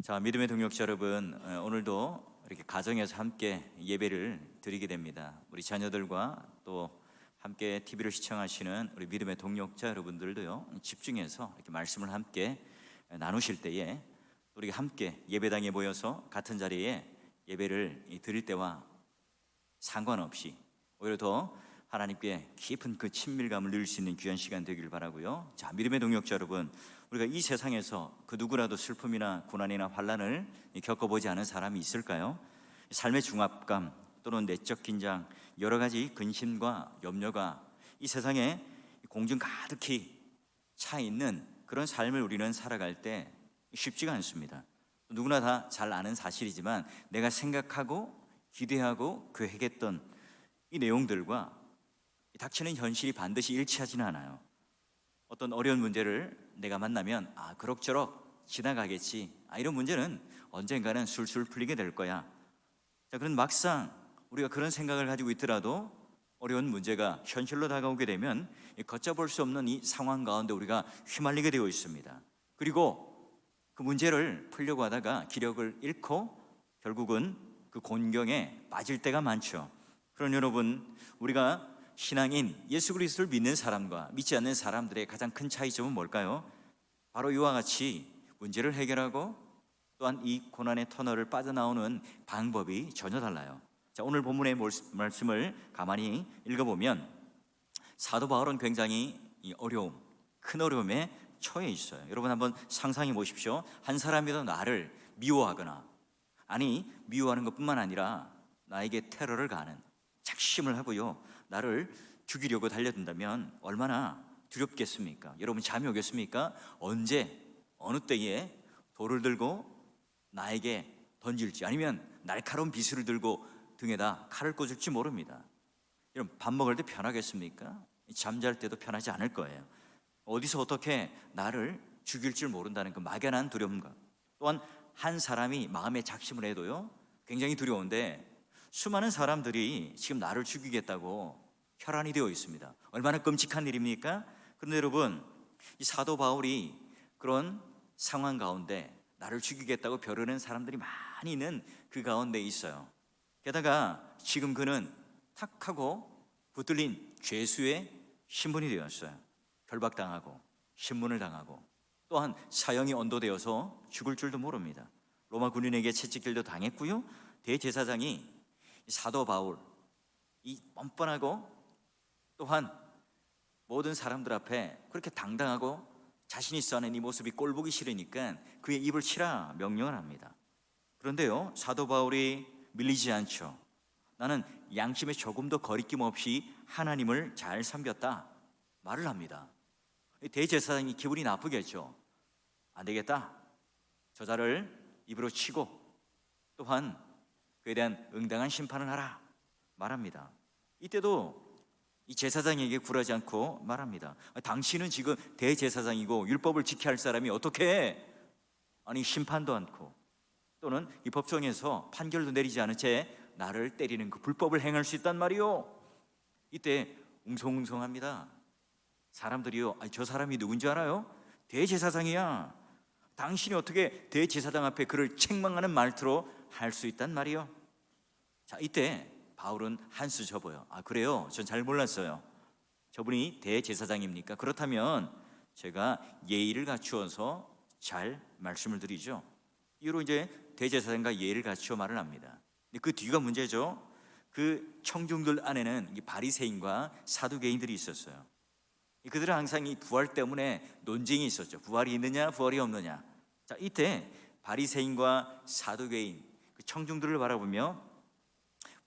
자, 믿음의 동역자 여러분, 오늘도 이렇게 가정에서 함께 예배를 드리게 됩니다. 우리 자녀들과 또 함께 TV를 시청하시는 우리 믿음의 동역자 여러분들도요, 집중해서 이렇게 말씀을 함께 나누실 때에 우리가 함께 예배당에 모여서 같은 자리에 예배를 드릴 때와 상관없이 오히려 더 하나님께 깊은 그 친밀감을 누릴 수 있는 귀한 시간 되길 바라고요. 자, 믿음의 동역자 여러분, 우리가 이 세상에서 그 누구라도 슬픔이나 고난이나 환난을 겪어보지 않은 사람이 있을까요? 삶의 중압감 또는 내적 긴장, 여러 가지 근심과 염려가 이 세상에 공중 가득히 차 있는 그런 삶을 우리는 살아갈 때 쉽지가 않습니다. 누구나 다 잘 아는 사실이지만 내가 생각하고 기대하고 계획했던 이 내용들과 닥치는 현실이 반드시 일치하지는 않아요. 어떤 어려운 문제를 내가 만나면 그럭저럭 지나가겠지, 이런 문제는 언젠가는 술술 풀리게 될 거야. 자, 그런 막상 우리가 그런 생각을 가지고 있더라도 어려운 문제가 현실로 다가오게 되면 걷잡을 수 없는 이 상황 가운데 우리가 휘말리게 되어 있습니다. 그리고 그 문제를 풀려고 하다가 기력을 잃고 결국은 그 곤경에 빠질 때가 많죠. 그런 여러분, 우리가 신앙인 예수 그리스도를 믿는 사람과 믿지 않는 사람들의 가장 큰 차이점은 뭘까요? 바로 이와 같이 문제를 해결하고 또한 이 고난의 터널을 빠져나오는 방법이 전혀 달라요. 자, 오늘 본문의 말씀을 가만히 읽어보면 사도 바울은 굉장히 큰 어려움에 처해 있어요. 여러분 한번 상상해 보십시오. 한 사람이라도 나를 미워하거나, 미워하는 것뿐만 아니라 나에게 테러를 가하는, 작심을 하고요, 나를 죽이려고 달려든다면 얼마나 두렵겠습니까? 여러분 잠이 오겠습니까? 언제 어느 때에 돌을 들고 나에게 던질지, 아니면 날카로운 비수를 들고 등에다 칼을 꽂을지 모릅니다. 여러분 밥 먹을 때 편하겠습니까? 잠잘 때도 편하지 않을 거예요. 어디서 어떻게 나를 죽일 줄 모른다는 그 막연한 두려움과, 또한 한 사람이 마음에 작심을 해도요 굉장히 두려운데, 수많은 사람들이 지금 나를 죽이겠다고 혈안이 되어 있습니다. 얼마나 끔찍한 일입니까? 그런데 여러분, 이 사도 바울이 그런 상황 가운데 나를 죽이겠다고 벼르는 사람들이 많이 있는 그 가운데 있어요. 게다가 지금 그는 탁하고 붙들린 죄수의 신분이 되었어요. 결박당하고 신문을 당하고 또한 사형이 언도되어서 죽을 줄도 모릅니다. 로마 군인에게 채찍질도 당했고요, 대제사장이 사도 바울, 이 뻔뻔하고 또한 모든 사람들 앞에 그렇게 당당하고 자신 있어 하는 이 모습이 꼴보기 싫으니까 그의 입을 치라 명령을 합니다. 그런데요, 사도 바울이 밀리지 않죠. 나는 양심에 조금도 거리낌 없이 하나님을 잘 섬겼다 말을 합니다. 대제사장이 기분이 나쁘겠죠. 안 되겠다, 저자를 입으로 치고 또한 그에 대한 응당한 심판을 하라 말합니다. 이때도 이 제사장에게 굴하지 않고 말합니다. 당신은 지금 대제사장이고 율법을 지켜야 할 사람이 어떻게 심판도 않고 또는 이 법정에서 판결도 내리지 않은 채 나를 때리는 그 불법을 행할 수 있단 말이요. 이때 웅성웅성합니다. 사람들이요, 저 사람이 누군지 알아요? 대제사장이야. 당신이 어떻게 대제사장 앞에 그를 책망하는 말투로 할 수 있단 말이요. 자, 이때 바울은 한수 접어요. 그래요? 전 잘 몰랐어요. 저분이 대제사장입니까? 그렇다면 제가 예의를 갖추어서 잘 말씀을 드리죠. 이후로 이제 대제사장과 예의를 갖추어 말을 합니다. 근데 그 뒤가 문제죠. 그 청중들 안에는 바리새인과 사두개인들이 있었어요. 그들은 항상 이 부활 때문에 논쟁이 있었죠. 부활이 있느냐 부활이 없느냐. 자, 이때 바리새인과 사두개인 그 청중들을 바라보며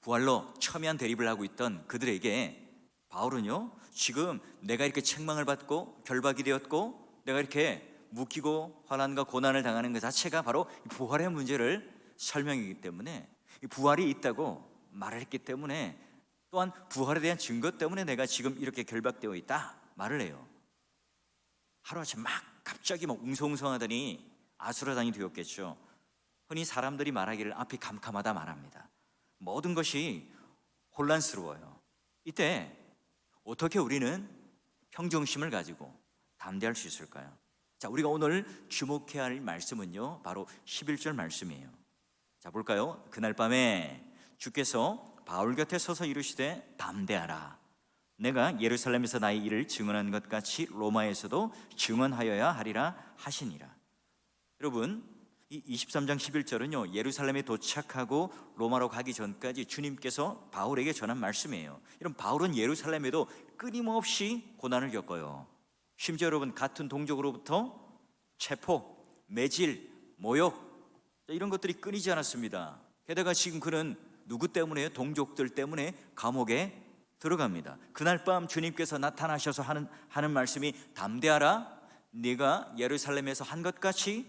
부활로 첨예한 대립을 하고 있던 그들에게 바울은요, 지금 내가 이렇게 책망을 받고 결박이 되었고 내가 이렇게 묶이고 환난과 고난을 당하는 것 자체가 바로 부활의 문제를 설명이기 때문에, 부활이 있다고 말을 했기 때문에, 또한 부활에 대한 증거 때문에 내가 지금 이렇게 결박되어 있다 말을 해요. 하루아침 갑자기 웅성웅성하더니 아수라장이 되었겠죠. 흔히 사람들이 말하기를 앞이 캄캄하다 말합니다. 모든 것이 혼란스러워요. 이때 어떻게 우리는 평정심을 가지고 담대할 수 있을까요? 자, 우리가 오늘 주목해야 할 말씀은요, 바로 11절 말씀이에요. 자, 볼까요? 그날 밤에 주께서 바울 곁에 서서 이르시되 담대하라. 내가 예루살렘에서 나의 일을 증언한 것 같이 로마에서도 증언하여야 하리라 하시니라. 여러분, 이 23장 11절은요, 예루살렘에 도착하고 로마로 가기 전까지 주님께서 바울에게 전한 말씀이에요. 이런 바울은 예루살렘에도 끊임없이 고난을 겪어요. 심지어 여러분, 같은 동족으로부터 체포, 매질, 모욕, 이런 것들이 끊이지 않았습니다. 게다가 지금 그는 누구 때문에? 동족들 때문에 감옥에 들어갑니다. 그날 밤 주님께서 나타나셔서 하는 말씀이 담대하라. 네가 예루살렘에서 한 것 같이,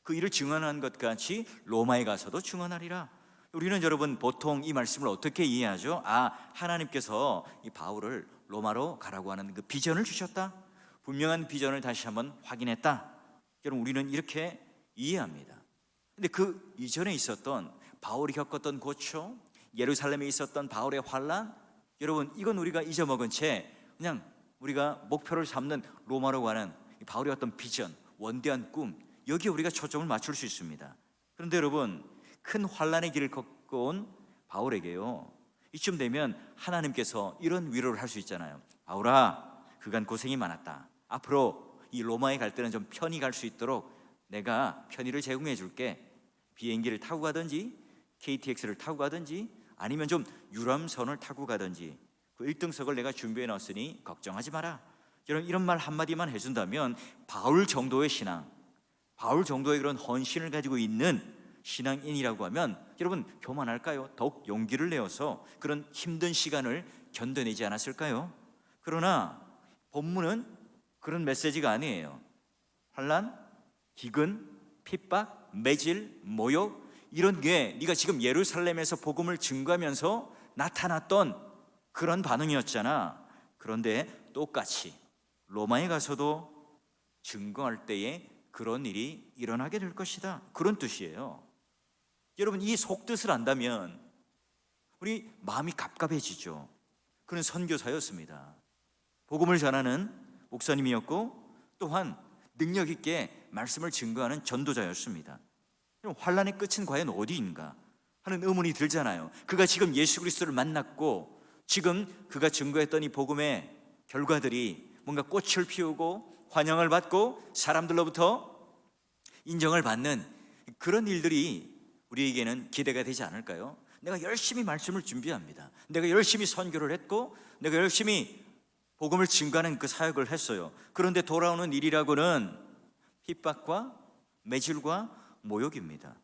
그 일을 증언한 것 같이 로마에 가서도 증언하리라. 우리는 여러분 보통 이 말씀을 어떻게 이해하죠? 하나님께서 이 바울을 로마로 가라고 하는 그 비전을 주셨다, 분명한 비전을 다시 한번 확인했다. 여러분, 우리는 이렇게 이해합니다. 근데 그 이전에 있었던 바울이 겪었던 고초, 예루살렘에 있었던 바울의 환난, 여러분 이건 우리가 잊어먹은 채 그냥 우리가 목표를 삼는 로마로 가는 바울의 어떤 비전, 원대한 꿈, 여기에 우리가 초점을 맞출 수 있습니다. 그런데 여러분, 큰 환난의 길을 걷고 바울에게요, 이쯤 되면 하나님께서 이런 위로를 할 수 있잖아요. 바울아, 그간 고생이 많았다. 앞으로 이 로마에 갈 때는 좀 편히 갈 수 있도록 내가 편의를 제공해 줄게. 비행기를 타고 가든지 KTX를 타고 가든지 아니면 좀 유람선을 타고 가든지 그 1등석을 내가 준비해 놨으니 걱정하지 마라. 여러분, 이런 말 한마디만 해준다면 바울 정도의 신앙, 바울 정도의 그런 헌신을 가지고 있는 신앙인이라고 하면 여러분 교만할까요? 더욱 용기를 내어서 그런 힘든 시간을 견뎌내지 않았을까요? 그러나 본문은 그런 메시지가 아니에요. 환난, 기근, 핍박, 매질, 모욕, 이런 게 네가 지금 예루살렘에서 복음을 증거하면서 나타났던 그런 반응이었잖아. 그런데 똑같이 로마에 가서도 증거할 때에 그런 일이 일어나게 될 것이다, 그런 뜻이에요. 여러분, 이 속뜻을 안다면 우리 마음이 갑갑해지죠. 그는 선교사였습니다. 복음을 전하는 목사님이었고 또한 능력 있게 말씀을 증거하는 전도자였습니다. 환란의 끝은 과연 어디인가 하는 의문이 들잖아요. 그가 지금 예수 그리스도를 만났고 지금 그가 증거했던 이 복음의 결과들이 뭔가 꽃을 피우고 환영을 받고 사람들로부터 인정을 받는 그런 일들이 우리에게는 기대가 되지 않을까요? 내가 열심히 말씀을 준비합니다. 내가 열심히 선교를 했고 내가 열심히 복음을 증거하는 그 사역을 했어요. 그런데 돌아오는 일이라고는 핍박과 매질과 모욕입니다.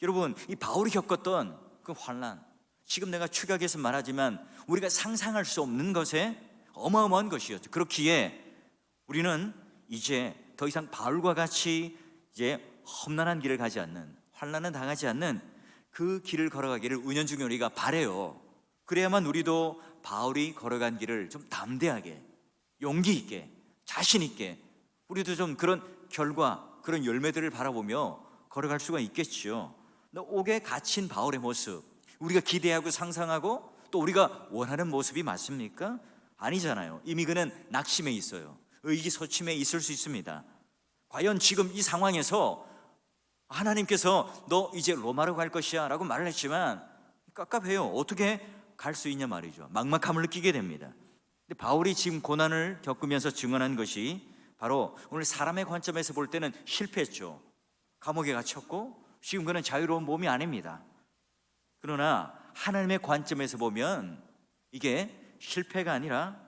여러분, 이 바울이 겪었던 그 환난, 지금 내가 축약해서 말하지만 우리가 상상할 수 없는 것에 어마어마한 것이었죠. 그렇기에 우리는 이제 더 이상 바울과 같이 이제 험난한 길을 가지 않는, 환난은 당하지 않는 그 길을 걸어가기를 은연중에 우리가 바래요. 그래야만 우리도 바울이 걸어간 길을 좀 담대하게, 용기 있게, 자신 있게 우리도 좀 그런 결과, 그런 열매들을 바라보며 걸어갈 수가 있겠죠. 옥에 갇힌 바울의 모습, 우리가 기대하고 상상하고 또 우리가 원하는 모습이 맞습니까? 아니잖아요. 이미 그는 낙심해 있어요. 의기소침해 있을 수 있습니다. 과연 지금 이 상황에서 하나님께서 너 이제 로마로 갈 것이야 라고 말을 했지만 깝깝해요. 어떻게 갈 수 있냐 말이죠. 막막함을 느끼게 됩니다. 근데 바울이 지금 고난을 겪으면서 증언한 것이 바로 오늘 사람의 관점에서 볼 때는 실패했죠. 감옥에 갇혔고 지금 그는 자유로운 몸이 아닙니다. 그러나 하나님의 관점에서 보면 이게 실패가 아니라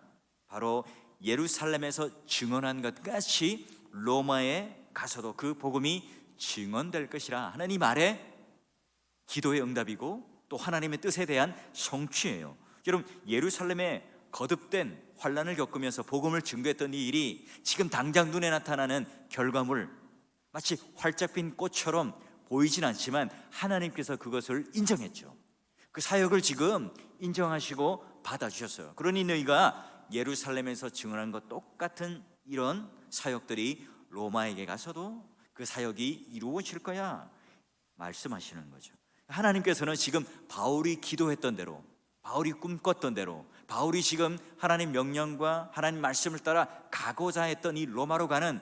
바로 예루살렘에서 증언한 것 같이 로마에 가서도 그 복음이 증언될 것이라 하는 이 말에 기도의 응답이고 또 하나님의 뜻에 대한 성취예요. 여러분, 예루살렘에 거듭된 환난을 겪으면서 복음을 증거했던 이 일이 지금 당장 눈에 나타나는 결과물, 마치 활짝 핀 꽃처럼 보이진 않지만 하나님께서 그것을 인정했죠. 그 사역을 지금 인정하시고 받아주셨어요. 그러니 너희가 예루살렘에서 증언한 것 똑같은 이런 사역들이 로마에게 가서도 그 사역이 이루어질 거야 말씀하시는 거죠. 하나님께서는 지금 바울이 기도했던 대로, 바울이 꿈꿨던 대로, 바울이 지금 하나님 명령과 하나님 말씀을 따라 가고자 했던 이 로마로 가는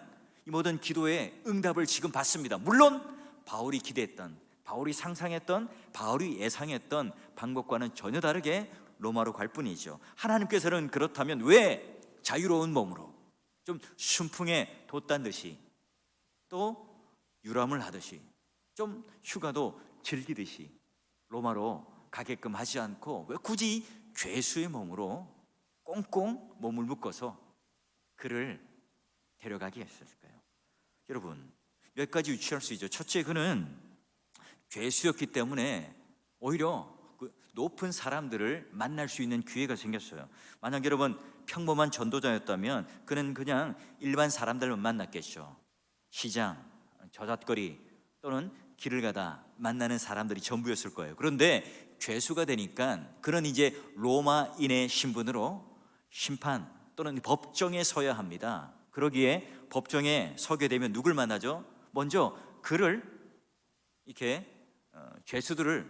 이 모든 기도의 응답을 지금 받습니다. 물론 바울이 기대했던, 바울이 상상했던, 바울이 예상했던 방법과는 전혀 다르게 로마로 갈 뿐이죠. 하나님께서는 그렇다면 왜 자유로운 몸으로 좀 순풍에 돛단 듯이, 또 유람을 하듯이, 좀 휴가도 즐기듯이 로마로 가게끔 하지 않고 왜 굳이 죄수의 몸으로 꽁꽁 몸을 묶어서 그를 데려가게 했을까요? 여러분, 몇 가지 유추할 수 있죠. 첫째, 그는 죄수였기 때문에 오히려 그 높은 사람들을 만날 수 있는 기회가 생겼어요. 만약 여러분 평범한 전도자였다면 그는 그냥 일반 사람들만 만났겠죠. 시장, 저잣거리 또는 길을 가다 만나는 사람들이 전부였을 거예요. 그런데 죄수가 되니까 그는 이제 로마인의 신분으로 심판 또는 법정에 서야 합니다. 그러기에 법정에 서게 되면 누굴 만나죠? 먼저 그를 이렇게 죄수들을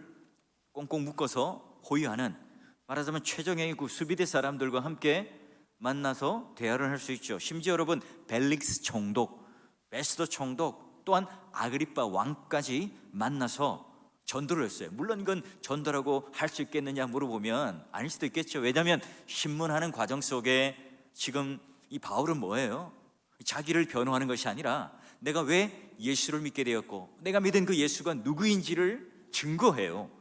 꽁꽁 묶어서 호위하는, 말하자면 최정예의 그 수비대 사람들과 함께 만나서 대화를 할 수 있죠. 심지어 여러분 벨릭스 총독, 베스도 총독 또한 아그리빠 왕까지 만나서 전도를 했어요. 물론 이건 전도라고 할 수 있겠느냐 물어보면 아닐 수도 있겠죠. 왜냐하면 신문하는 과정 속에 지금 이 바울은 뭐예요? 자기를 변호하는 것이 아니라 내가 왜 예수를 믿게 되었고 내가 믿은 그 예수가 누구인지를 증거해요.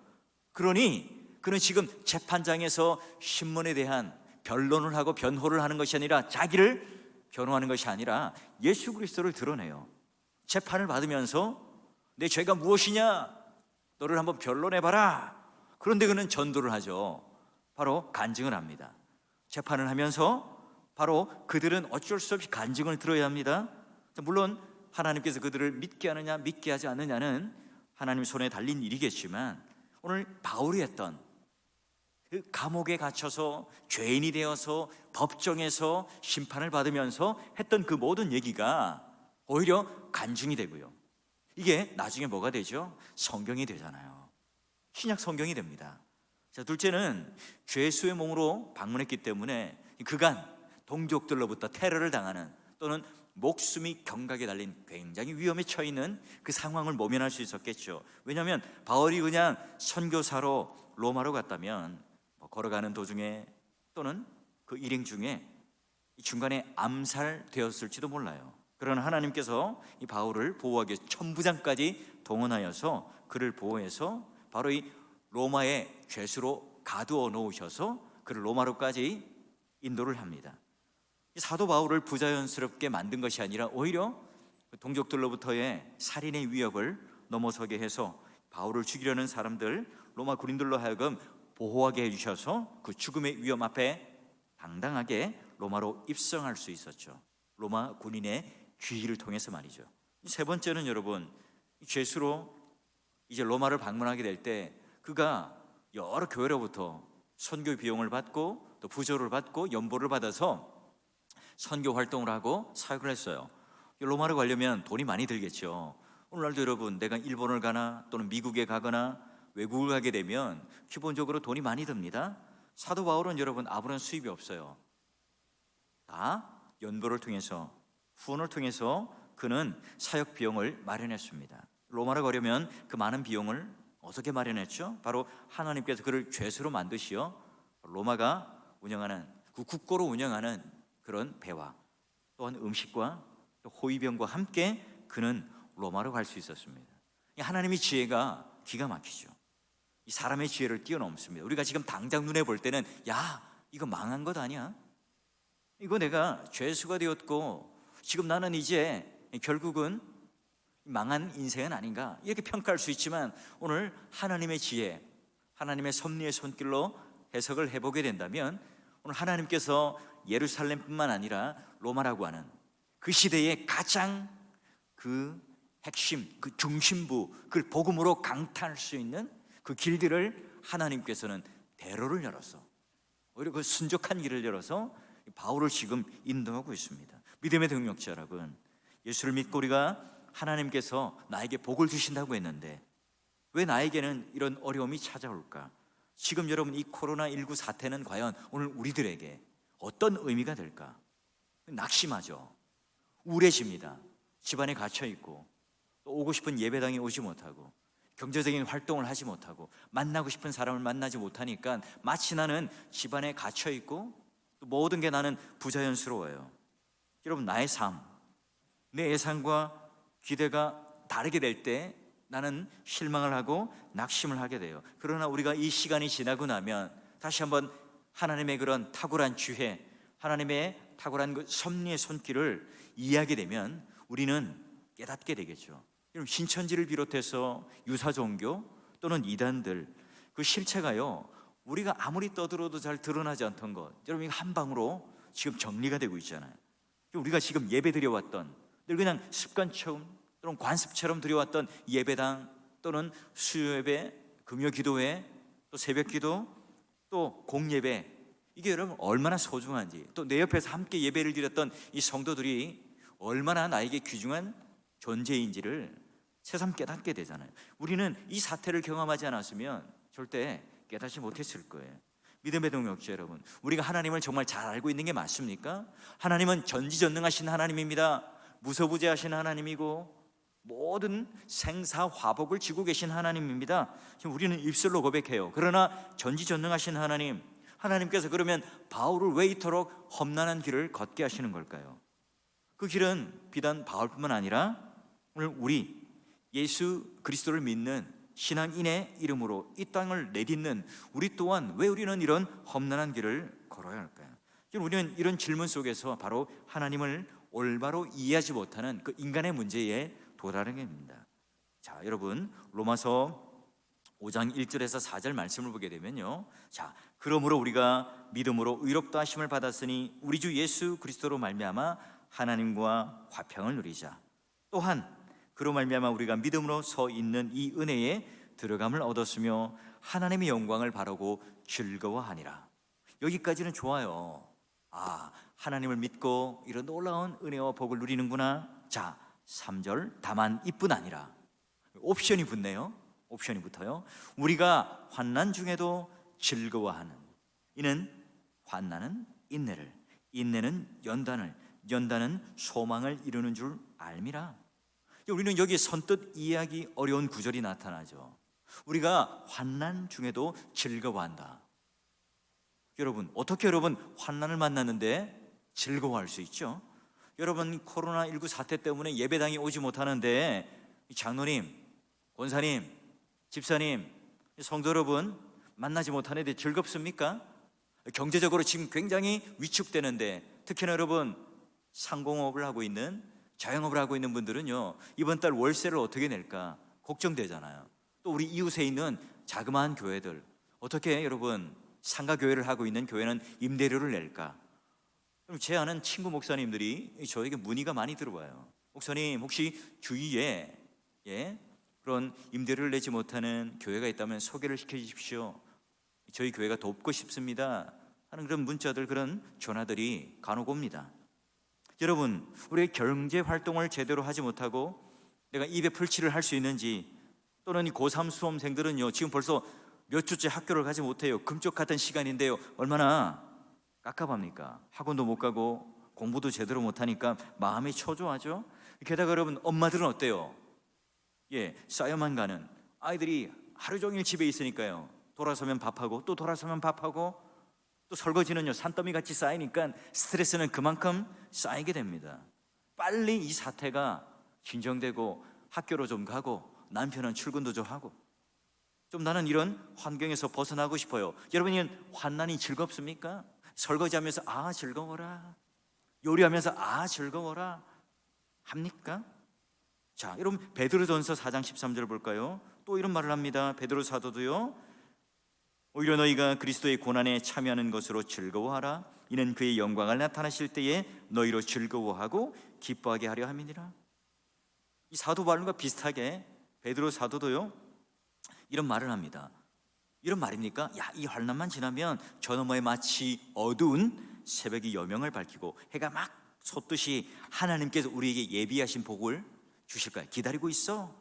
그러니 그는 지금 재판장에서 신문에 대한 변론을 하고 변호를 하는 것이 아니라 자기를 변호하는 것이 아니라 예수 그리스도를 드러내요. 재판을 받으면서 내 죄가 무엇이냐? 너를 한번 변론해봐라. 그런데 그는 전도를 하죠. 바로 간증을 합니다. 재판을 하면서 바로 그들은 어쩔 수 없이 간증을 들어야 합니다. 물론 하나님께서 그들을 믿게 하느냐 믿게 하지 않느냐는 하나님 손에 달린 일이겠지만 오늘 바울이 했던 그 감옥에 갇혀서 죄인이 되어서 법정에서 심판을 받으면서 했던 그 모든 얘기가 오히려 간증이 되고요. 이게 나중에 뭐가 되죠? 성경이 되잖아요. 신약 성경이 됩니다. 자, 둘째는 죄수의 몸으로 방문했기 때문에 그간 동족들로부터 테러를 당하는 또는 목숨이 경각에 달린 굉장히 위험에 처해 있는 그 상황을 모면할 수 있었겠죠. 왜냐하면 바울이 그냥 선교사로 로마로 갔다면 걸어가는 도중에 또는 그 일행 중에 중간에 암살되었을지도 몰라요. 그러나 하나님께서 이 바울을 보호하기 위해서 천부장까지 동원하여서 그를 보호해서 바로 이 로마의 죄수로 가두어 놓으셔서 그를 로마로까지 인도를 합니다. 이 사도 바울을 부자연스럽게 만든 것이 아니라 오히려 동족들로부터의 살인의 위협을 넘어서게 해서 바울을 죽이려는 사람들, 로마 군인들로 하여금 보호하게 해주셔서 그 죽음의 위험 앞에 당당하게 로마로 입성할 수 있었죠. 로마 군인의 귀의를 통해서 말이죠. 세 번째는 여러분, 죄수로 이제 로마를 방문하게 될 때 그가 여러 교회로부터 선교 비용을 받고 또 부조를 받고 연보를 받아서 선교 활동을 하고 사역을 했어요. 로마로 가려면 돈이 많이 들겠죠. 오늘날도 여러분 내가 일본을 가나 또는 미국에 가거나 외국을 가게 되면 기본적으로 돈이 많이 듭니다. 사도 바울은 여러분 아무런 수입이 없어요. 다 연보를 통해서 후원을 통해서 그는 사역 비용을 마련했습니다. 로마로 가려면 그 많은 비용을 어떻게 마련했죠? 바로 하나님께서 그를 죄수로 만드시어 로마가 운영하는 그 국고로 운영하는 그런 배와 또한 음식과 또 호위병과 함께 그는 로마로 갈 수 있었습니다. 하나님의 지혜가 기가 막히죠. 이 사람의 지혜를 뛰어넘습니다. 우리가 지금 당장 눈에 볼 때는 야, 이거 망한 것 아니야? 이거 내가 죄수가 되었고 지금 나는 이제 결국은 망한 인생은 아닌가 이렇게 평가할 수 있지만 오늘 하나님의 지혜, 하나님의 섭리의 손길로 해석을 해보게 된다면 오늘 하나님께서 예루살렘뿐만 아니라 로마라고 하는 그 시대의 가장 그 핵심, 그 중심부, 그 복음으로 강타할 수 있는 그 길들을 하나님께서는 대로를 열어서 오히려 그 순적한 길을 열어서 바울을 지금 인도하고 있습니다. 믿음의 동역자 여러분, 예수를 믿고 우리가 하나님께서 나에게 복을 주신다고 했는데 왜 나에게는 이런 어려움이 찾아올까? 지금 여러분 이 코로나19 사태는 과연 오늘 우리들에게 어떤 의미가 될까? 낙심하죠. 우울해집니다. 집안에 갇혀 있고, 또 오고 싶은 예배당에 오지 못하고, 경제적인 활동을 하지 못하고, 만나고 싶은 사람을 만나지 못하니까 마치 나는 집안에 갇혀 있고, 또 모든 게 나는 부자연스러워요. 여러분, 나의 삶, 내 예상과 기대가 다르게 될 때 나는 실망을 하고 낙심을 하게 돼요. 그러나 우리가 이 시간이 지나고 나면 다시 한번 하나님의 그런 탁월한 지혜, 하나님의 탁월한 그 섭리의 손길을 이해하게 되면 우리는 깨닫게 되겠죠. 여러분, 신천지를 비롯해서 유사 종교 또는 이단들, 그 실체가요, 우리가 아무리 떠들어도 잘 드러나지 않던 것, 여러분, 이거 한 방으로 지금 정리가 되고 있잖아요. 우리가 지금 예배 드려왔던, 늘 그냥 습관처럼 또는 관습처럼 드려왔던 예배당 또는 수요예배, 금요기도회, 또 새벽기도, 또 공예배, 이게 여러분 얼마나 소중한지, 또 내 옆에서 함께 예배를 드렸던 이 성도들이 얼마나 나에게 귀중한 존재인지를 새삼 깨닫게 되잖아요. 우리는 이 사태를 경험하지 않았으면 절대 깨닫지 못했을 거예요. 믿음의 동역자 여러분, 우리가 하나님을 정말 잘 알고 있는 게 맞습니까? 하나님은 전지전능하신 하나님입니다. 무소부재하신 하나님이고 모든 생사화복을 지고 계신 하나님입니다. 지금 우리는 입술로 고백해요. 그러나 전지전능하신 하나님, 하나님께서 그러면 바울을 왜 이토록 험난한 길을 걷게 하시는 걸까요? 그 길은 비단 바울뿐만 아니라 오늘 우리 예수 그리스도를 믿는 신앙인의 이름으로 이 땅을 내딛는 우리 또한 왜 우리는 이런 험난한 길을 걸어야 할까요? 우리는 이런 질문 속에서 바로 하나님을 올바로 이해하지 못하는 그 인간의 문제에 도달하게 됩니다. 자, 여러분, 로마서 5장 1절에서 4절 말씀을 보게 되면요, 자, 그러므로 우리가 믿음으로 의롭다 하심을 받았으니 우리 주 예수 그리스도로 말미암아 하나님과 화평을 누리자. 또한 그로 말미암아 우리가 믿음으로 서 있는 이 은혜에 들어감을 얻었으며 하나님의 영광을 바라고 즐거워하니라. 여기까지는 좋아요. 아, 하나님을 믿고 이런 놀라운 은혜와 복을 누리는구나. 자, 3절, 다만 이뿐 아니라, 옵션이 붙네요. 옵션이 붙어요. 우리가 환난 중에도 즐거워하는, 이는 환난은 인내를, 인내는 연단을, 연단은 소망을 이루는 줄 알미라. 우리는 여기 선뜻 이해하기 어려운 구절이 나타나죠. 우리가 환난 중에도 즐거워한다. 여러분, 어떻게 여러분 환난을 만났는데 즐거워할 수 있죠? 여러분, 코로나19 사태 때문에 예배당에 오지 못하는데 장로님, 권사님, 집사님, 성도 여러분 만나지 못하는데 즐겁습니까? 경제적으로 지금 굉장히 위축되는데, 특히나 여러분 상공업을 하고 있는, 자영업을 하고 있는 분들은요, 이번 달 월세를 어떻게 낼까 걱정되잖아요. 또 우리 이웃에 있는 자그마한 교회들, 어떻게 여러분 상가교회를 하고 있는 교회는 임대료를 낼까? 제 아는 친구 목사님들이 저에게 문의가 많이 들어와요. 목사님, 혹시 주위에 그런 임대료를 내지 못하는 교회가 있다면 소개를 시켜주십시오. 저희 교회가 돕고 싶습니다 하는 그런 문자들, 그런 전화들이 간혹 옵니다. 여러분, 우리의 경제 활동을 제대로 하지 못하고 내가 입에 풀칠을 할 수 있는지, 또는 이 고3 수험생들은요, 지금 벌써 몇 주째 학교를 가지 못해요. 금쪽 같은 시간인데요, 얼마나 깝깝합니까? 학원도 못 가고 공부도 제대로 못하니까 마음이 초조하죠. 게다가 여러분, 엄마들은 어때요? 쌓여만 가는 아이들이 하루 종일 집에 있으니까요, 돌아서면 밥하고 또 돌아서면 밥하고, 또 설거지는요 산더미 같이 쌓이니까 스트레스는 그만큼 쌓이게 됩니다. 빨리 이 사태가 진정되고 학교로 좀 가고 남편은 출근도 좀 하고, 좀 나는 이런 환경에서 벗어나고 싶어요. 여러분은 환난이 즐겁습니까? 설거지하면서 아 즐거워라, 요리하면서 아 즐거워라 합니까? 자, 여러분, 베드로전서 4장 13절 볼까요? 또 이런 말을 합니다. 베드로 사도도요, 오히려 너희가 그리스도의 고난에 참여하는 것으로 즐거워하라. 이는 그의 영광을 나타나실 때에 너희로 즐거워하고 기뻐하게 하려 함이니라. 이 사도 바울과 비슷하게 베드로 사도도요, 이런 말을 합니다. 이런 말입니까? 야, 이 환난만 지나면 저 너머에 마치 어두운 새벽이 여명을 밝히고 해가 막 솟듯이 하나님께서 우리에게 예비하신 복을 주실 거야. 기다리고 있어.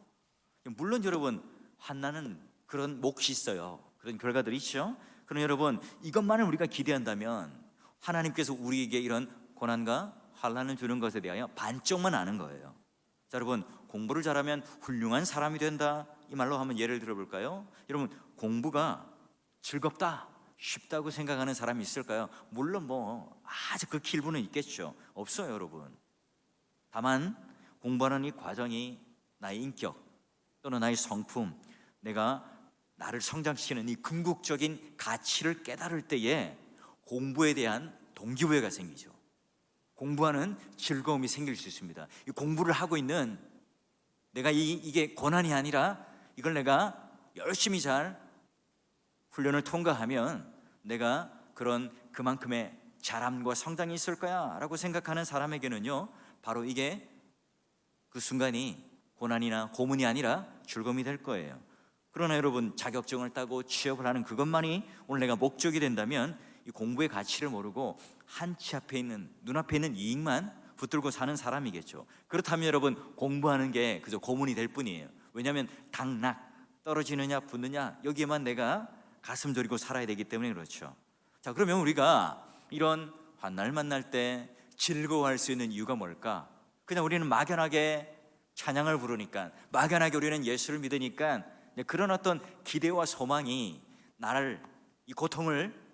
물론 여러분, 환난은 그런 몫이 있어요. 그런 결과들이 있죠. 그럼 여러분, 이것만을 우리가 기대한다면 하나님께서 우리에게 이런 고난과 환난을 주는 것에 대하여 반쪽만 아는 거예요. 자, 여러분, 공부를 잘하면 훌륭한 사람이 된다, 이 말로 한번 예를 들어볼까요? 여러분, 공부가 즐겁다, 쉽다고 생각하는 사람이 있을까요? 물론 뭐 아주 그 일부는 있겠죠. 없어요, 여러분. 다만 공부하는 이 과정이 나의 인격 또는 나의 성품, 내가 나를 성장시키는 이 궁극적인 가치를 깨달을 때에 공부에 대한 동기부여가 생기죠. 공부하는 즐거움이 생길 수 있습니다. 이 공부를 하고 있는 내가 이게 고난이 아니라 이걸 내가 열심히 잘 훈련을 통과하면 내가 그런 그만큼의 자람과 성장이 있을 거야 라고 생각하는 사람에게는요, 바로 이게 그 순간이 고난이나 고문이 아니라 즐거움이 될 거예요. 그러나 여러분, 자격증을 따고 취업을 하는 그것만이 오늘 내가 목적이 된다면 이 공부의 가치를 모르고 한치 앞에 있는, 눈앞에 있는 이익만 붙들고 사는 사람이겠죠. 그렇다면 여러분, 공부하는 게 그저 고문이 될 뿐이에요. 왜냐하면 당락, 떨어지느냐 붙느냐 여기에만 내가 가슴 졸이고 살아야 되기 때문에 그렇죠. 자, 그러면 우리가 이런 환난을 만날 때 즐거워할 수 있는 이유가 뭘까? 그냥 우리는 막연하게 찬양을 부르니까, 막연하게 우리는 예수를 믿으니까 그런 어떤 기대와 소망이 나를, 이 고통을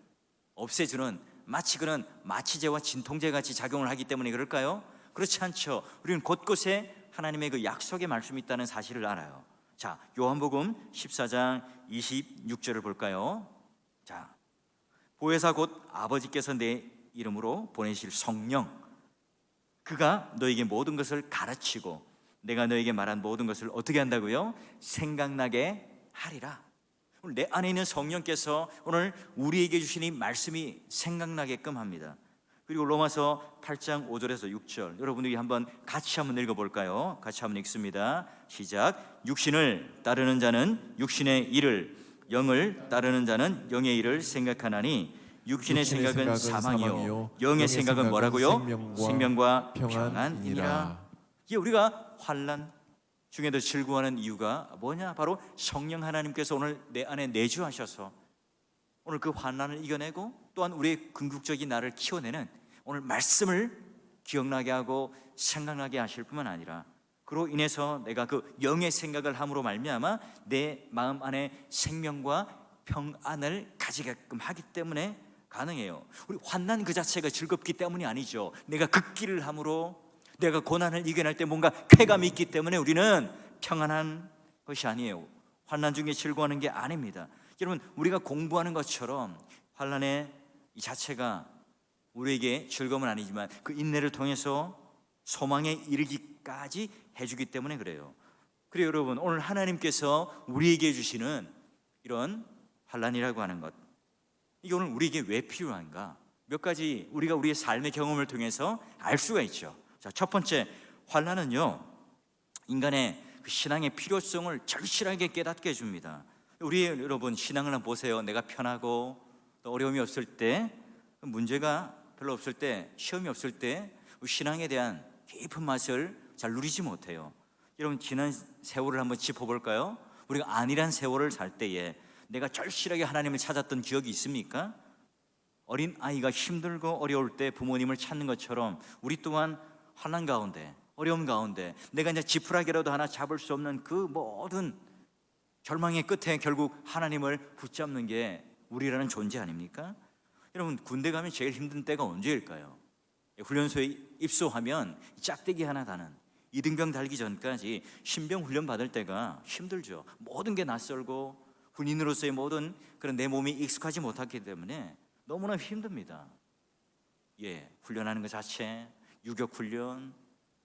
없애주는 마치 그런 마취제와 진통제 같이 작용을 하기 때문에 그럴까요? 그렇지 않죠. 우리는 곳곳에 하나님의 그 약속의 말씀이 있다는 사실을 알아요. 자, 요한복음 14장 26절을 볼까요? 자, 보혜사 곧 아버지께서 내 이름으로 보내실 성령, 그가 너에게 모든 것을 가르치고 내가 너에게 말한 모든 것을 어떻게 한다고요? 생각나게 하리라. 오늘 내 안에 있는 성령께서 오늘 우리에게 주신 이 말씀이 생각나게끔 합니다. 그리고 로마서 8장 5절에서 6절, 여러분들이 같이 한번 읽어볼까요? 같이 한번 읽습니다. 시작. 육신을 따르는 자는 육신의 일을, 영을 따르는 자는 영의 일을 생각하나니 육신의 생각은 사망이요 영의 생각은 뭐라고요? 생명과 평안이니라. 이게 우리가 환난 중에도 즐거워하는 이유가 뭐냐? 바로 성령 하나님께서 오늘 내 안에 내주하셔서 오늘 그 환난을 이겨내고 또한 우리의 궁극적인 나를 키워내는 오늘 말씀을 기억나게 하고 생각나게 하실 뿐만 아니라, 그로 인해서 내가 그 영의 생각을 함으로 말미암아 내 마음 안에 생명과 평안을 가지게끔 하기 때문에 가능해요. 우리 환난 그 자체가 즐겁기 때문이 아니죠. 내가 극기를 함으로, 내가 고난을 이겨낼 때 뭔가 쾌감이 있기 때문에 우리는 평안한 것이 아니에요. 환난 중에 즐거워하는 게 아닙니다. 여러분, 우리가 공부하는 것처럼 환난의 이 자체가 우리에게 즐거움은 아니지만 그 인내를 통해서 소망에 이르기까지 해주기 때문에 그래요. 그래요, 여러분, 오늘 하나님께서 우리에게 주시는 이런 환난이라고 하는 것, 이게 오늘 우리에게 왜 필요한가? 몇 가지 우리가 우리의 삶의 경험을 통해서 알 수가 있죠. 자, 첫 번째, 환난은요, 인간의 그 신앙의 필요성을 절실하게 깨닫게 해줍니다. 우리 여러분, 신앙을 한번 보세요. 내가 편하고 또 어려움이 없을 때, 문제가 별로 없을 때, 시험이 없을 때 신앙에 대한 깊은 맛을 잘 누리지 못해요. 여러분, 지난 세월을 한번 짚어볼까요? 우리가 안일한 세월을 살 때에 내가 절실하게 하나님을 찾았던 기억이 있습니까? 어린 아이가 힘들고 어려울 때 부모님을 찾는 것처럼 우리 또한 환난 가운데, 어려움 가운데 내가 이제 지푸라기라도 하나 잡을 수 없는 그 모든 절망의 끝에 결국 하나님을 붙잡는 게 우리라는 존재 아닙니까? 여러분, 군대 가면 제일 힘든 때가 언제일까요? 훈련소에 입소하면 짝대기 하나 다는, 이등병 달기 전까지 신병 훈련 받을 때가 힘들죠. 모든 게 낯설고 군인으로서의 모든 그런 내 몸이 익숙하지 못하기 때문에 너무나 힘듭니다. 훈련하는 것 자체, 유격 훈련,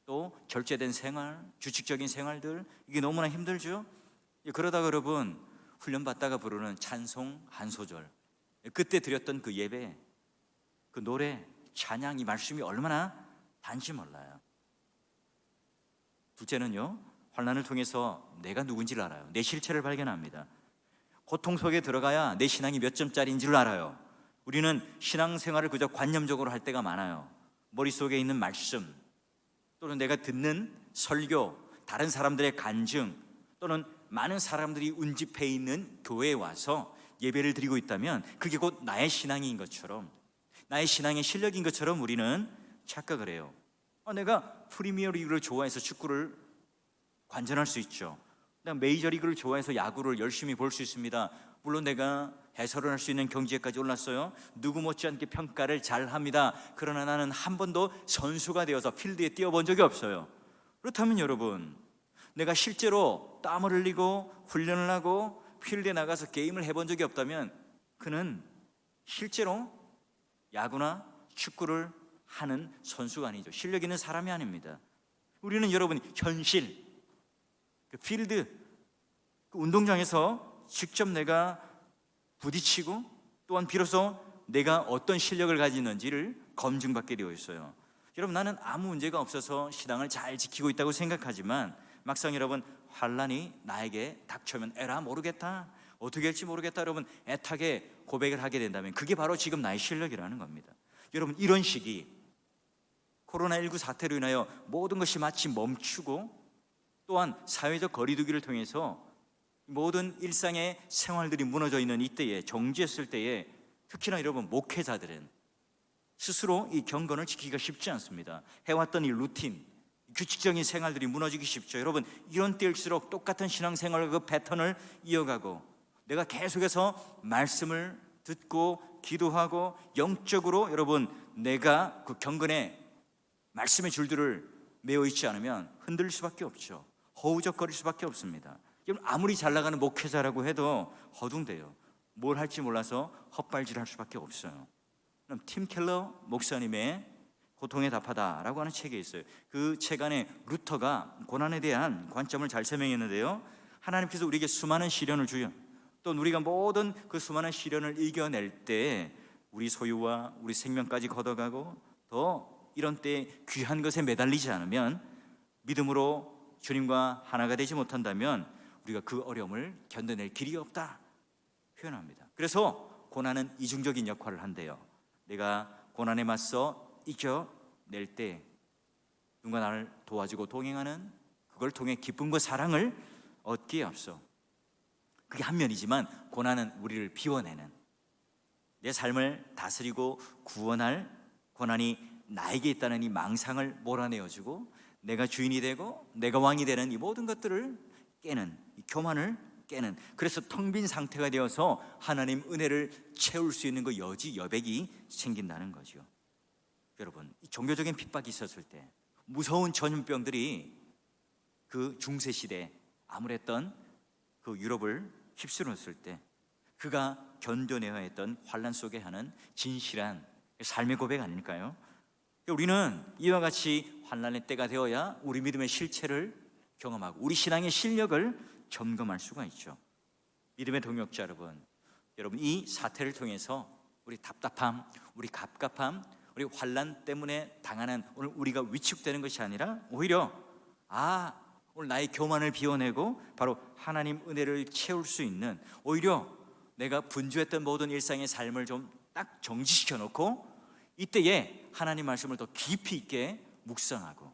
또 결제된 생활, 규칙적인 생활들, 이게 너무나 힘들죠. 그러다가 여러분, 훈련 받다가 부르는 찬송 한 소절, 그때 드렸던 그 예배, 그 노래, 찬양, 이 말씀이 얼마나 단지 몰라요. 둘째는요, 환난을 통해서 내가 누군지를 알아요. 내 실체를 발견합니다. 고통 속에 들어가야 내 신앙이 몇 점짜리인지를 알아요. 우리는 신앙생활을 그저 관념적으로 할 때가 많아요. 머릿속에 있는 말씀, 또는 내가 듣는 설교, 다른 사람들의 간증, 또는 많은 사람들이 운집해 있는 교회에 와서 예배를 드리고 있다면 그게 곧 나의 신앙인 것처럼, 나의 신앙의 실력인 것처럼 우리는 착각을 해요. 내가 프리미어리그를 좋아해서 축구를 관전할 수 있죠. 그냥 메이저리그를 좋아해서 야구를 열심히 볼 수 있습니다. 물론 내가 해설을 할 수 있는 경지에까지 올랐어요. 누구 못지않게 평가를 잘 합니다. 그러나 나는 한 번도 선수가 되어서 필드에 뛰어본 적이 없어요. 그렇다면 여러분, 내가 실제로 땀을 흘리고 훈련을 하고 필드에 나가서 게임을 해본 적이 없다면 그는 실제로 야구나 축구를 하는 선수가 아니죠. 실력 있는 사람이 아닙니다. 우리는 여러분, 현실, 그 필드, 그 운동장에서 직접 내가 부딪히고 또한 비로소 내가 어떤 실력을 가지는지를 검증받게 되어 있어요. 여러분, 나는 아무 문제가 없어서 신앙을 잘 지키고 있다고 생각하지만 막상 여러분, 환란이 나에게 닥쳐면 에라 모르겠다, 어떻게 할지 모르겠다, 여러분 애타게 고백을 하게 된다면 그게 바로 지금 나의 실력이라는 겁니다. 여러분, 이런 시기, 코로나19 사태로 인하여 모든 것이 마치 멈추고 또한 사회적 거리두기를 통해서 모든 일상의 생활들이 무너져 있는 이때에, 정지했을 때에 특히나 여러분, 목회자들은 스스로 이 경건을 지키기가 쉽지 않습니다. 해왔던 이 루틴, 규칙적인 생활들이 무너지기 쉽죠. 여러분, 이런 때일수록 똑같은 신앙생활 그 패턴을 이어가고 내가 계속해서 말씀을 듣고 기도하고 영적으로 여러분 내가 그 경건의 말씀의 줄들을 메어 있지 않으면 흔들릴 수밖에 없죠. 허우적거릴 수밖에 없습니다. 아무리 잘 나가는 목회자라고 해도 허둥대요. 뭘 할지 몰라서 헛발질할 수밖에 없어요. 그럼 팀 켈러 목사님의 고통에 답하다라고 하는 책이 있어요. 그 책 안에 루터가 고난에 대한 관점을 잘 설명했는데요, 하나님께서 우리에게 수많은 시련을 주요. 또 우리가 모든 그 수많은 시련을 이겨낼 때 우리 소유와 우리 생명까지 걷어가고 더 이런 때 귀한 것에 매달리지 않으면, 믿음으로 주님과 하나가 되지 못한다면 우리가 그 어려움을 견뎌낼 길이 없다 표현합니다. 그래서 고난은 이중적인 역할을 한대요. 내가 고난에 맞서 이겨낼 때 누군가 나를 도와주고 동행하는, 그걸 통해 기쁨과 사랑을 얻기에 앞서, 그게 한 면이지만 고난은 우리를 비워내는, 내 삶을 다스리고 구원할 고난이 나에게 있다는 이 망상을 몰아내어주고 내가 주인이 되고 내가 왕이 되는 이 모든 것들을 깨는, 이 교만을 깨는, 그래서 텅 빈 상태가 되어서 하나님 은혜를 채울 수 있는 그 여지 여백이 생긴다는 거죠. 여러분, 이 종교적인 핍박이 있었을 때, 무서운 전염병들이 그 중세시대에 암울했던 그 유럽을 휩쓸었을 때 그가 견뎌내야 했던 환난 속에 하는 진실한 삶의 고백 아닐까요? 우리는 이와 같이 환난의 때가 되어야 우리 믿음의 실체를 경험하고 우리 신앙의 실력을 점검할 수가 있죠. 믿음의 동역자 여러분, 이 사태를 통해서 우리 답답함, 우리 갑갑함, 우리 환난 때문에 당하는 오늘 우리가 위축되는 것이 아니라 오히려 오늘 나의 교만을 비워내고 바로 하나님 은혜를 채울 수 있는, 오히려 내가 분주했던 모든 일상의 삶을 좀 딱 정지시켜 놓고 이때에 하나님 말씀을 더 깊이 있게 묵상하고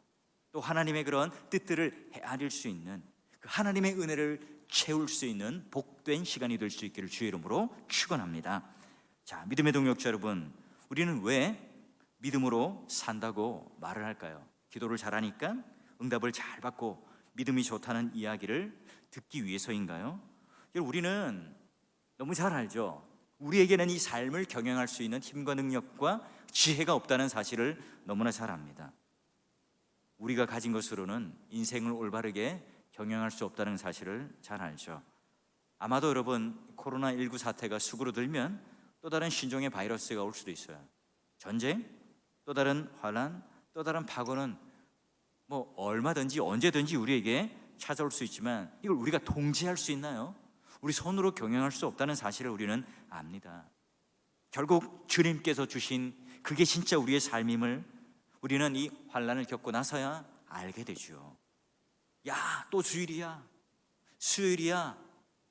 또 하나님의 그런 뜻들을 헤아릴 수 있는, 그 하나님의 은혜를 채울 수 있는 복된 시간이 될 수 있기를 주의 이름으로 축원합니다. 자, 믿음의 동역자 여러분, 우리는 왜 믿음으로 산다고 말을 할까요? 기도를 잘하니까, 응답을 잘 받고 믿음이 좋다는 이야기를 듣기 위해서인가요? 우리는 너무 잘 알죠. 우리에게는 이 삶을 경영할 수 있는 힘과 능력과 지혜가 없다는 사실을 너무나 잘 압니다. 우리가 가진 것으로는 인생을 올바르게 경영할 수 없다는 사실을 잘 알죠. 아마도 여러분, 코로나19 사태가 수그러들면 또 다른 신종의 바이러스가 올 수도 있어요. 전쟁, 또 다른 환난, 또 다른 파고는 얼마든지 언제든지 우리에게 찾아올 수 있지만 이걸 우리가 통제할 수 있나요? 우리 손으로 경영할 수 없다는 사실을 우리는 압니다. 결국 주님께서 주신 그게 진짜 우리의 삶임을 우리는 이 환난을 겪고 나서야 알게 되죠. 야, 또 주일이야, 수요일이야,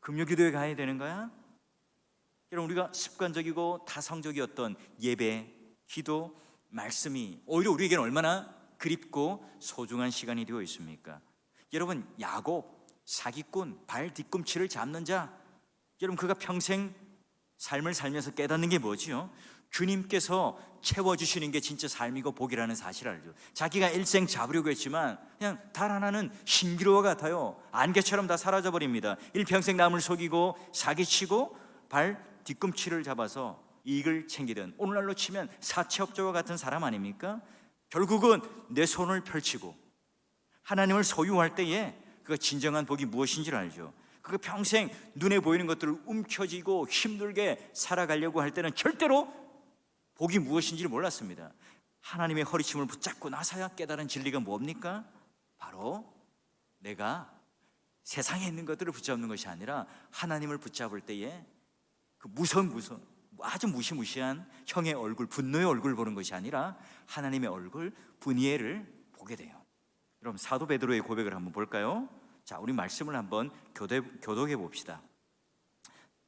금요기도에 가야 되는 거야? 여러분, 우리가 습관적이고 타성적이었던 예배, 기도, 말씀이 오히려 우리에게는 얼마나 그립고 소중한 시간이 되어 있습니까? 여러분, 야곱, 사기꾼, 발 뒤꿈치를 잡는 자, 여러분 그가 평생 삶을 살면서 깨닫는 게 뭐지요? 주님께서 채워주시는 게 진짜 삶이고 복이라는 사실을 알죠. 자기가 일생 잡으려고 했지만 그냥 달 하나는 신기루와 같아요. 안개처럼 다 사라져버립니다. 일평생 남을 속이고 사기치고 발 뒤꿈치를 잡아서 이익을 챙기던, 오늘날로 치면 사채업자와 같은 사람 아닙니까? 결국은 내 손을 펼치고 하나님을 소유할 때에 그 진정한 복이 무엇인지를 알죠. 그 평생 눈에 보이는 것들을 움켜쥐고 힘들게 살아가려고 할 때는 절대로 복이 무엇인지를 몰랐습니다. 하나님의 허리춤을 붙잡고 나서야 깨달은 진리가 뭡니까? 바로 내가 세상에 있는 것들을 붙잡는 것이 아니라 하나님을 붙잡을 때에 그 무서운 아주 무시무시한 형의 얼굴, 분노의 얼굴을 보는 것이 아니라 하나님의 얼굴, 분이엘을 보게 돼요. 여러분, 사도 베드로의 고백을 한번 볼까요? 자, 우리 말씀을 한번 교독해 봅시다.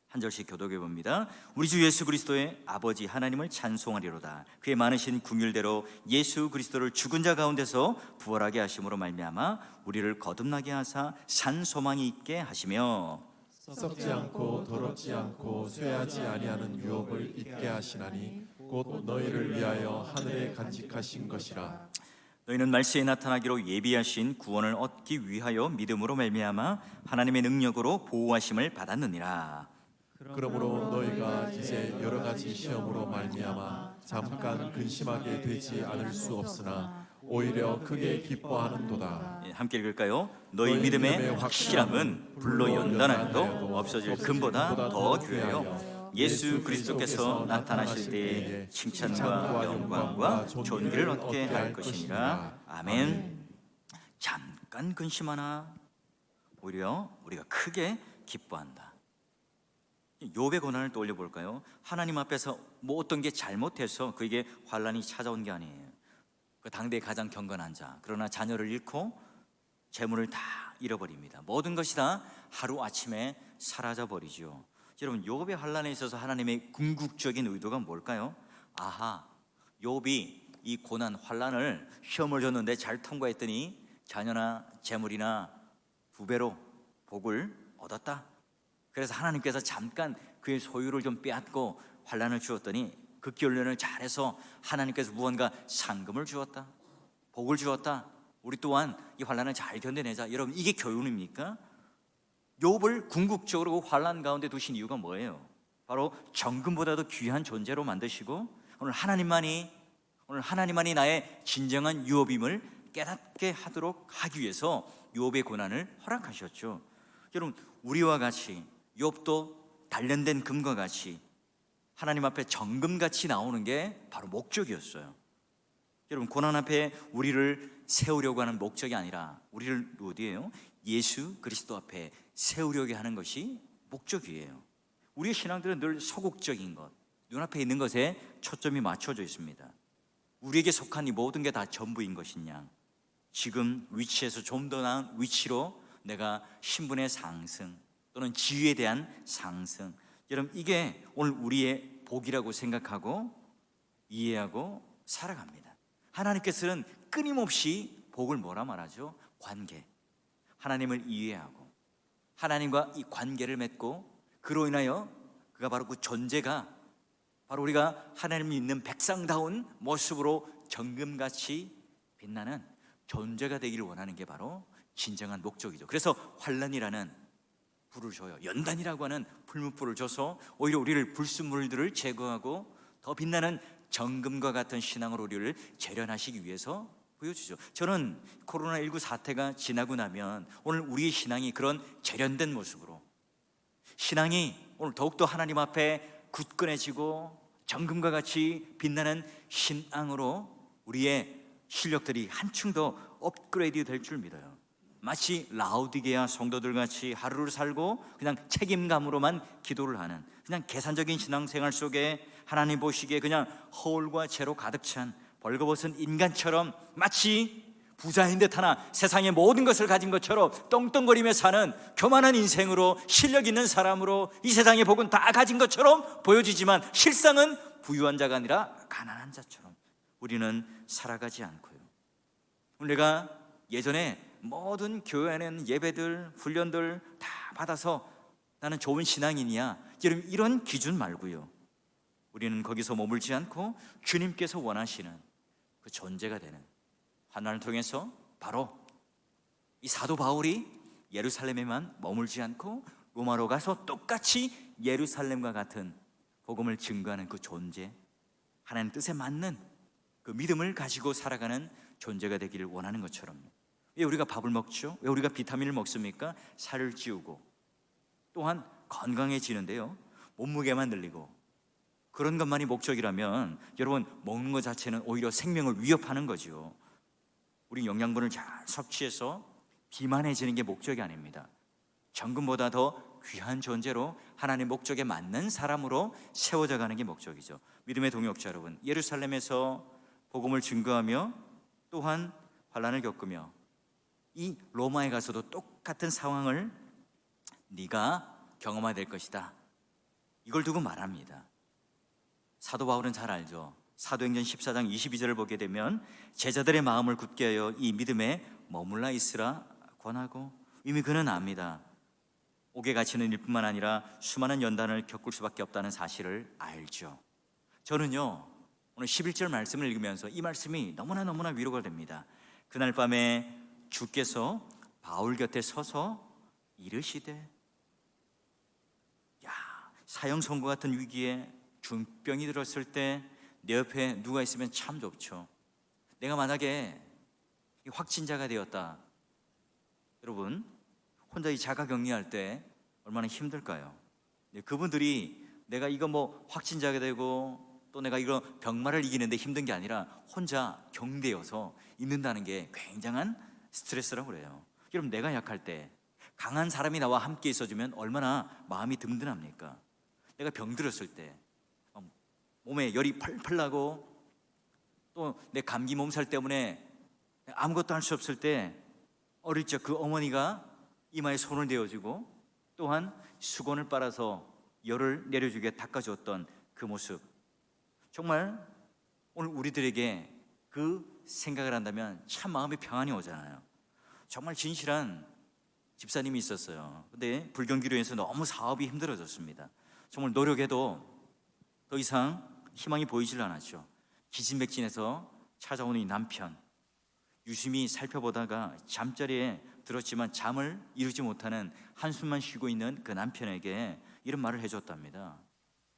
한 절씩 교독해 봅니다. 우리 주 예수 그리스도의 아버지 하나님을 찬송하리로다. 그의 많으신 긍휼대로 예수 그리스도를 죽은 자 가운데서 부활하게 하심으로 말미암아 우리를 거듭나게 하사 산 소망이 있게 하시며 썩지 않고 더럽지 않고 쇠하지 아니하는 유업을 잊게 하시나니 곧 너희를 위하여 하늘에 간직하신 것이라. 너희는 말세에 나타나기로 예비하신 구원을 얻기 위하여 믿음으로 말미암아 하나님의 능력으로 보호하심을 받았느니라. 그러므로 너희가 이제 여러 가지 시험으로 말미암아 잠깐 근심하게 되지 않을 수 없으나 오히려 크게 기뻐하는도다. 함께 읽을까요? 너희 믿음의 확실함은 불로 연단하여도 없어질 금보다 더 귀하여 예수 그리스도께서 나타나실 때에 칭찬과 영광과 존귀를 얻게 할 것이니라. 아멘. 잠깐 근심하나 오히려 우리가 크게 기뻐한다. 욥의 고난을 떠올려 볼까요? 하나님 앞에서 뭐 어떤 게 잘못해서 그에게 환난이 찾아온 게 아니에요. 그 당대의 가장 경건한 자, 그러나 자녀를 잃고 재물을 다 잃어버립니다. 모든 것이 다 하루아침에 사라져버리죠. 여러분, 욥의 환난에 있어서 하나님의 궁극적인 의도가 뭘까요? 아하, 욥이 이 고난, 환난을 시험을 줬는데 잘 통과했더니 자녀나 재물이나 부배로 복을 얻었다. 그래서 하나님께서 잠깐 그의 소유를 좀 빼앗고 환난을 주었더니 극기훈련을 잘해서 하나님께서 무언가 상금을 주었다, 복을 주었다. 우리 또한 이 환난을 잘 견뎌내자. 여러분, 이게 교훈입니까? 욥을 궁극적으로 환난 가운데 두신 이유가 뭐예요? 바로 정금보다도 귀한 존재로 만드시고 오늘 하나님만이 나의 진정한 유업임을 깨닫게 하도록 하기 위해서 욥의 고난을 허락하셨죠. 여러분, 우리와 같이 욥도 단련된 금과 같이 하나님 앞에 정금같이 나오는 게 바로 목적이었어요. 여러분, 고난 앞에 우리를 세우려고 하는 목적이 아니라 우리를 어디에요? 예수 그리스도 앞에 세우려고 하는 것이 목적이에요. 우리의 신앙들은 늘 소극적인 것, 눈앞에 있는 것에 초점이 맞춰져 있습니다. 우리에게 속한 이 모든 게 다 전부인 것이냐, 지금 위치에서 좀 더 나은 위치로 내가 신분의 상승 또는 지위에 대한 상승, 여러분, 이게 오늘 우리의 복이라고 생각하고 이해하고 살아갑니다. 하나님께서는 끊임없이 복을 뭐라 말하죠? 관계. 하나님을 이해하고 하나님과 이 관계를 맺고 그로 인하여 그가 바로 그 존재가 바로 우리가 하나님을 믿는 백성다운 모습으로 정금같이 빛나는 존재가 되기를 원하는 게 바로 진정한 목적이죠. 그래서 환난이라는 불을 줘요. 연단이라고 하는 풀무불을 줘서 오히려 우리를 불순물들을 제거하고 더 빛나는 정금과 같은 신앙으로 우리를 재련하시기 위해서 보여주죠. 저는 코로나19 사태가 지나고 나면 오늘 우리의 신앙이 그런 재련된 모습으로, 신앙이 오늘 더욱더 하나님 앞에 굳건해지고 정금과 같이 빛나는 신앙으로 우리의 실력들이 한층 더 업그레이드 될 줄 믿어요. 마치 라오디게아 성도들 같이 하루를 살고 그냥 책임감으로만 기도를 하는, 그냥 계산적인 신앙생활 속에 하나님 보시기에 그냥 허울과 죄로 가득 찬 벌거벗은 인간처럼 마치 부자인 듯 하나 세상의 모든 것을 가진 것처럼 떵떵거리며 사는 교만한 인생으로, 실력 있는 사람으로 이 세상의 복은 다 가진 것처럼 보여지지만 실상은 부유한 자가 아니라 가난한 자처럼 우리는 살아가지 않고요. 내가 예전에 모든 교회 안에는 예배들, 훈련들 다 받아서 나는 좋은 신앙인이야, 여러분, 이런 기준 말고요. 우리는 거기서 머물지 않고 주님께서 원하시는 그 존재가 되는 환난을 통해서 바로 이 사도 바울이 예루살렘에만 머물지 않고 로마로 가서 똑같이 예루살렘과 같은 복음을 증거하는 그 존재, 하나님 뜻에 맞는 그 믿음을 가지고 살아가는 존재가 되기를 원하는 것처럼. 왜 우리가 밥을 먹죠? 왜 우리가 비타민을 먹습니까? 살을 찌우고 또한 건강해지는데요, 몸무게만 늘리고. 그런 것만이 목적이라면 여러분, 먹는 것 자체는 오히려 생명을 위협하는 거죠. 우리 영양분을 잘 섭취해서 비만해지는 게 목적이 아닙니다. 정금보다 더 귀한 존재로 하나님의 목적에 맞는 사람으로 세워져 가는 게 목적이죠. 믿음의 동역자 여러분, 예루살렘에서 복음을 증거하며 또한 환난을 겪으며 이 로마에 가서도 똑같은 상황을 네가 경험하게 될 것이다, 이걸 두고 말합니다. 사도 바울은 잘 알죠. 사도행전 14장 22절을 보게 되면 제자들의 마음을 굳게 하여 이 믿음에 머물러 있으라 권하고, 이미 그는 압니다. 옥에 갇히는 일뿐만 아니라 수많은 연단을 겪을 수밖에 없다는 사실을 알죠. 저는요, 오늘 11절 말씀을 읽으면서 이 말씀이 너무나 위로가 됩니다. 그날 밤에 주께서 바울 곁에 서서 이르시되, 사형 선고 같은 위기에 중병이 들었을 때 내 옆에 누가 있으면 참 좋죠. 내가 만약에 확진자가 되었다, 여러분 혼자 이 자가격리할 때 얼마나 힘들까요? 그분들이 내가 이거 뭐 확진자가 되고 또 내가 이거 병마를 이기는데 힘든 게 아니라 혼자 격리되어서 있는다는 게 굉장한 스트레스라고 그래요. 여러분, 내가 약할 때 강한 사람이 나와 함께 있어주면 얼마나 마음이 든든합니까? 내가 병들었을 때 몸에 열이 펄펄 나고 또 내 감기 몸살 때문에 아무것도 할 수 없을 때 어릴 적 그 어머니가 이마에 손을 대어주고 또한 수건을 빨아서 열을 내려주게 닦아주었던 그 모습, 정말 오늘 우리들에게 그 생각을 한다면 참 마음의 평안이 오잖아요. 정말 진실한 집사님이 있었어요. 근데 불경기로해서 너무 사업이 힘들어졌습니다. 정말 노력해도 더 이상 희망이 보이질 않았죠. 기진맥진해서 찾아오는 이 남편, 유심히 살펴보다가 잠자리에 들었지만 잠을 이루지 못하는 한숨만 쉬고 있는 그 남편에게 이런 말을 해줬답니다.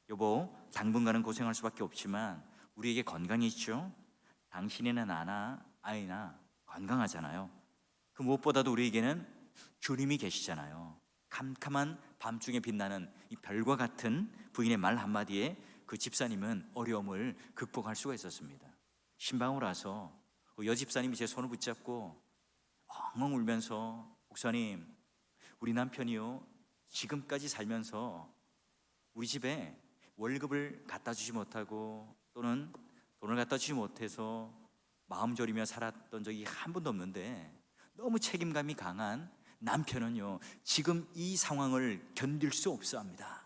여보, 당분간은 고생할 수밖에 없지만 우리에게 건강이 있죠. 당신이나 나나 아이나 건강하잖아요. 그 무엇보다도 우리에게는 주님이 계시잖아요. 캄캄한 밤중에 빛나는 이 별과 같은 부인의 말 한마디에 그 집사님은 어려움을 극복할 수가 있었습니다. 신방을 와서 그 여집사님이 제 손을 붙잡고 엉엉 울면서, 목사님, 우리 남편이요, 지금까지 살면서 우리 집에 월급을 갖다 주지 못하고 또는 돈을 갖다 주지 못해서 마음 졸이며 살았던 적이 한 번도 없는데 너무 책임감이 강한 남편은요, 지금 이 상황을 견딜 수 없어 합니다.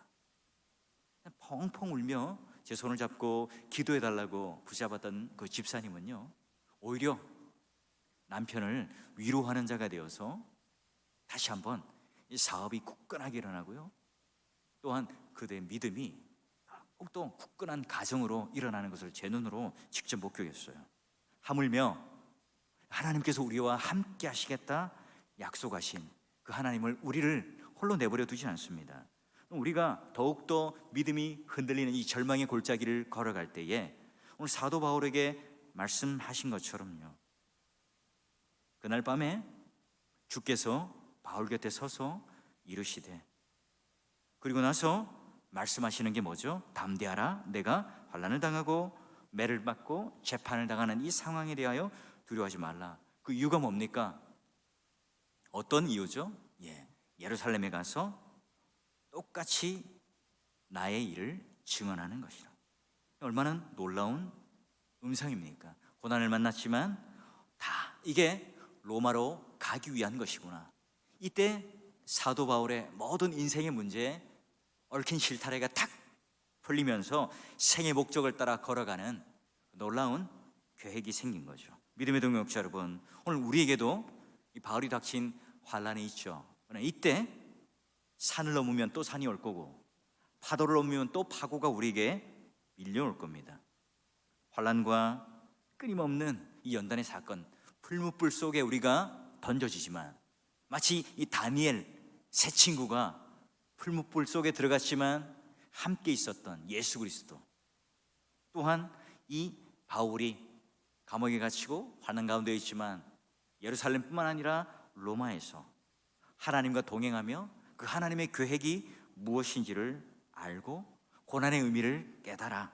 펑펑 울며 제 손을 잡고 기도해달라고 붙잡았던 그 집사님은요, 오히려 남편을 위로하는 자가 되어서 다시 한번 이 사업이 굳건하게 일어나고요, 또한 그대의 믿음이 더욱더 굳건한 가정으로 일어나는 것을 제 눈으로 직접 목격했어요. 하물며 하나님께서 우리와 함께 하시겠다 약속하신 그 하나님을, 우리를 홀로 내버려 두지 않습니다. 우리가 더욱더 믿음이 흔들리는 이 절망의 골짜기를 걸어갈 때에 오늘 사도 바울에게 말씀하신 것처럼요, 그날 밤에 주께서 바울 곁에 서서 이르시되, 그리고 나서 말씀하시는 게 뭐죠? 담대하라, 내가 환난을 당하고 매를 받고 재판을 당하는 이 상황에 대하여 두려워하지 말라. 그 이유가 뭡니까? 어떤 이유죠? 예루살렘에 가서 똑같이 나의 일을 증언하는 것이라. 얼마나 놀라운 음성입니까? 고난을 만났지만 다 이게 로마로 가기 위한 것이구나. 이때 사도 바울의 모든 인생의 문제에 얽힌 실타래가 탁 풀리면서 생의 목적을 따라 걸어가는 놀라운 계획이 생긴 거죠. 믿음의 동역자 여러분, 오늘 우리에게도 이 바울이 닥친 환난이 있죠. 그러나 이때 산을 넘으면 또 산이 올 거고 파도를 넘으면 또 파고가 우리에게 밀려올 겁니다. 환란과 끊임없는 이 연단의 사건, 풀무불 속에 우리가 던져지지만 마치 이 다니엘 세 친구가 풀무불 속에 들어갔지만 함께 있었던 예수 그리스도, 또한 이 바울이 감옥에 갇히고 환난 가운데 있지만 예루살렘뿐만 아니라 로마에서 하나님과 동행하며 그 하나님의 계획이 무엇인지를 알고 고난의 의미를 깨달아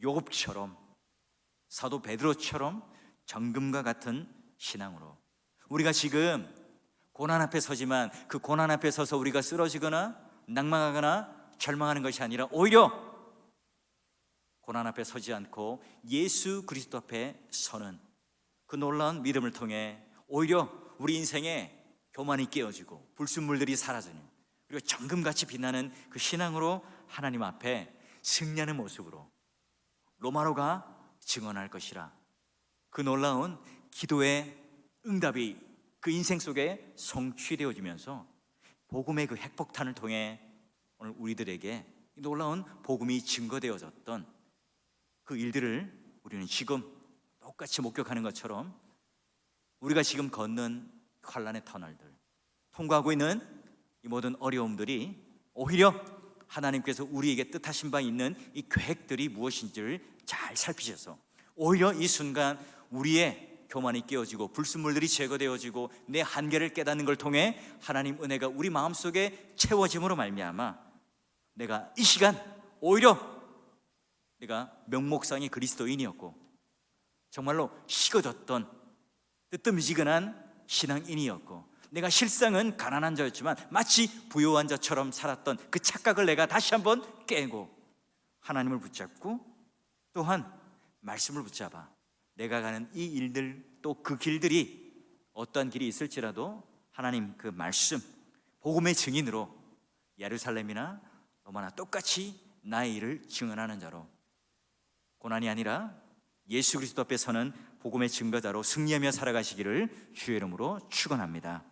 요곱처럼, 사도 베드로처럼 정금과 같은 신앙으로 우리가 지금 고난 앞에 서지만 그 고난 앞에 서서 우리가 쓰러지거나 낭망하거나 절망하는 것이 아니라 오히려 고난 앞에 서지 않고 예수 그리스도 앞에 서는 그 놀라운 믿음을 통해 오히려 우리 인생에 교만이 깨어지고 불순물들이 사라지는, 그리고 정금같이 빛나는 그 신앙으로 하나님 앞에 승리하는 모습으로 로마로가 증언할 것이라. 그 놀라운 기도의 응답이 그 인생 속에 성취되어지면서 복음의 그 핵폭탄을 통해 오늘 우리들에게 놀라운 복음이 증거되어졌던 그 일들을 우리는 지금 똑같이 목격하는 것처럼 우리가 지금 걷는 환란의 터널들, 통과하고 있는 이 모든 어려움들이 오히려 하나님께서 우리에게 뜻하신 바 있는 이 계획들이 무엇인지를 잘 살피셔서 오히려 이 순간 우리의 교만이 깨어지고 불순물들이 제거되어지고 내 한계를 깨닫는 걸 통해 하나님 은혜가 우리 마음속에 채워짐으로 말미암아 내가 이 시간 오히려 내가 명목상의 그리스도인이었고 정말로 식어졌던 뜨뜻미지근한 신앙인이었고 내가 실상은 가난한 자였지만 마치 부유한 자처럼 살았던 그 착각을 내가 다시 한번 깨고 하나님을 붙잡고 또한 말씀을 붙잡아 내가 가는 이 일들 또 그 길들이 어떠한 길이 있을지라도 하나님 그 말씀 복음의 증인으로 예루살렘이나 로마나 똑같이 나의 일을 증언하는 자로 고난이 아니라 예수 그리스도 앞에 서는 복음의 증거자로 승리하며 살아가시기를 주의 이름으로 축원합니다.